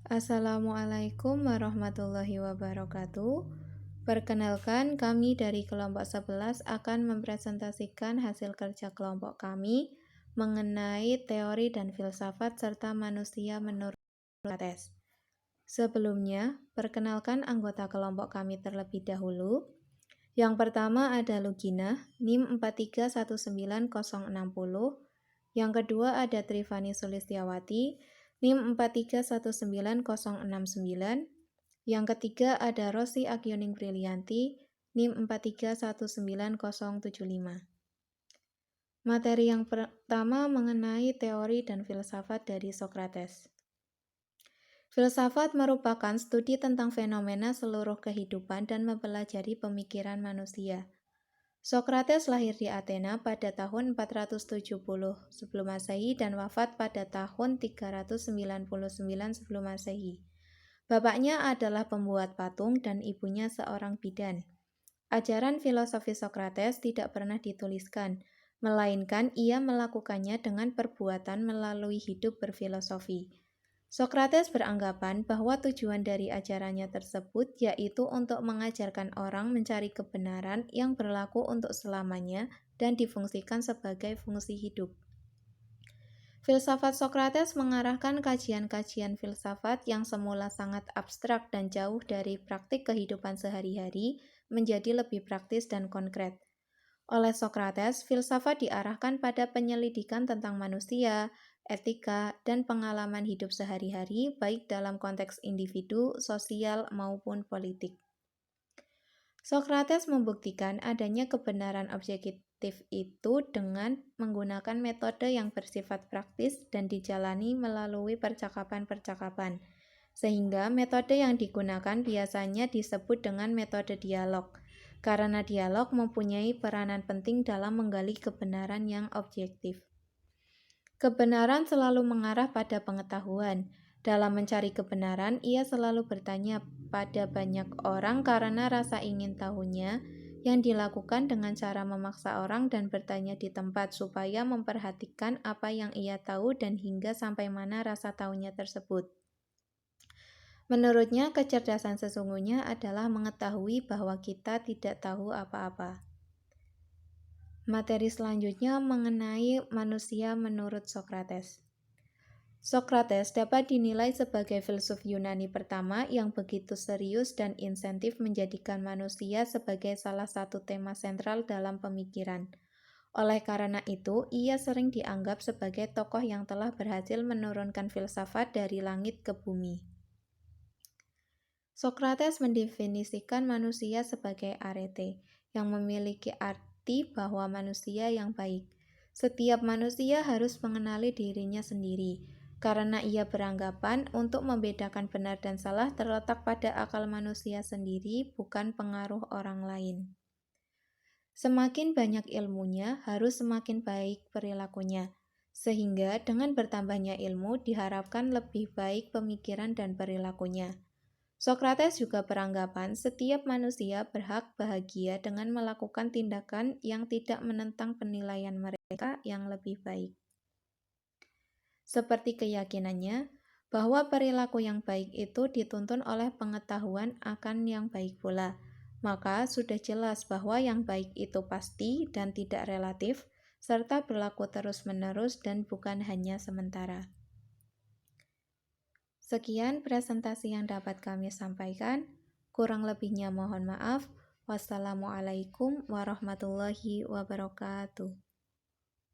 Assalamualaikum warahmatullahi wabarakatuh. Perkenalkan, kami dari kelompok 11 akan mempresentasikan hasil kerja kelompok kami mengenai teori dan filsafat serta manusia menurut Sokrates. Sebelumnya, perkenalkan anggota kelompok kami terlebih dahulu. Yang pertama ada Lugina, NIM 4319060. Yang kedua ada Trifani Sulistiawati, NIM 4319069. Yang ketiga ada Rosi Agioning Brilianti, NIM 4319075. Materi yang pertama mengenai teori dan filsafat dari Sokrates. Filsafat merupakan studi tentang fenomena seluruh kehidupan dan mempelajari pemikiran manusia. Sokrates lahir di Athena pada tahun 470 sebelum Masehi dan wafat pada tahun 399 sebelum Masehi. Bapaknya adalah pembuat patung dan ibunya seorang bidan. Ajaran filosofi Sokrates tidak pernah dituliskan, melainkan ia melakukannya dengan perbuatan melalui hidup berfilosofi. Sokrates beranggapan bahwa tujuan dari ajarannya tersebut yaitu untuk mengajarkan orang mencari kebenaran yang berlaku untuk selamanya dan difungsikan sebagai fungsi hidup. Filsafat Sokrates mengarahkan kajian-kajian filsafat yang semula sangat abstrak dan jauh dari praktik kehidupan sehari-hari menjadi lebih praktis dan konkret. Oleh Sokrates, filsafat diarahkan pada penyelidikan tentang manusia, etika, dan pengalaman hidup sehari-hari baik dalam konteks individu, sosial, maupun politik. Sokrates membuktikan adanya kebenaran objektif itu dengan menggunakan metode yang bersifat praktis dan dijalani melalui percakapan-percakapan, sehingga metode yang digunakan biasanya disebut dengan metode dialog, karena dialog mempunyai peranan penting dalam menggali kebenaran yang objektif. Kebenaran selalu mengarah pada pengetahuan. Dalam mencari kebenaran, ia selalu bertanya pada banyak orang karena rasa ingin tahunya yang dilakukan dengan cara memaksa orang dan bertanya di tempat supaya memperhatikan apa yang ia tahu dan hingga sampai mana rasa tahunya tersebut. Menurutnya, kecerdasan sesungguhnya adalah mengetahui bahwa kita tidak tahu apa-apa. Materi selanjutnya mengenai manusia menurut Sokrates. Sokrates dapat dinilai sebagai filsuf Yunani pertama yang begitu serius dan insentif menjadikan manusia sebagai salah satu tema sentral dalam pemikiran. Oleh karena itu, ia sering dianggap sebagai tokoh yang telah berhasil menurunkan filsafat dari langit ke bumi. Sokrates mendefinisikan manusia sebagai arete, yang memiliki arti bahwa manusia yang baik. Setiap manusia harus mengenali dirinya sendiri, karena ia beranggapan untuk membedakan benar dan salah terletak pada akal manusia sendiri, bukan pengaruh orang lain. Semakin banyak ilmunya, harus semakin baik perilakunya, sehingga dengan bertambahnya ilmu diharapkan lebih baik pemikiran dan perilakunya. Sokrates juga beranggapan setiap manusia berhak bahagia dengan melakukan tindakan yang tidak menentang penilaian mereka yang lebih baik. Seperti keyakinannya bahwa perilaku yang baik itu dituntun oleh pengetahuan akan yang baik pula, maka sudah jelas bahwa yang baik itu pasti dan tidak relatif, serta berlaku terus-menerus dan bukan hanya sementara. Sekian presentasi yang dapat kami sampaikan. Kurang lebihnya mohon maaf. Wassalamualaikum warahmatullahi wabarakatuh.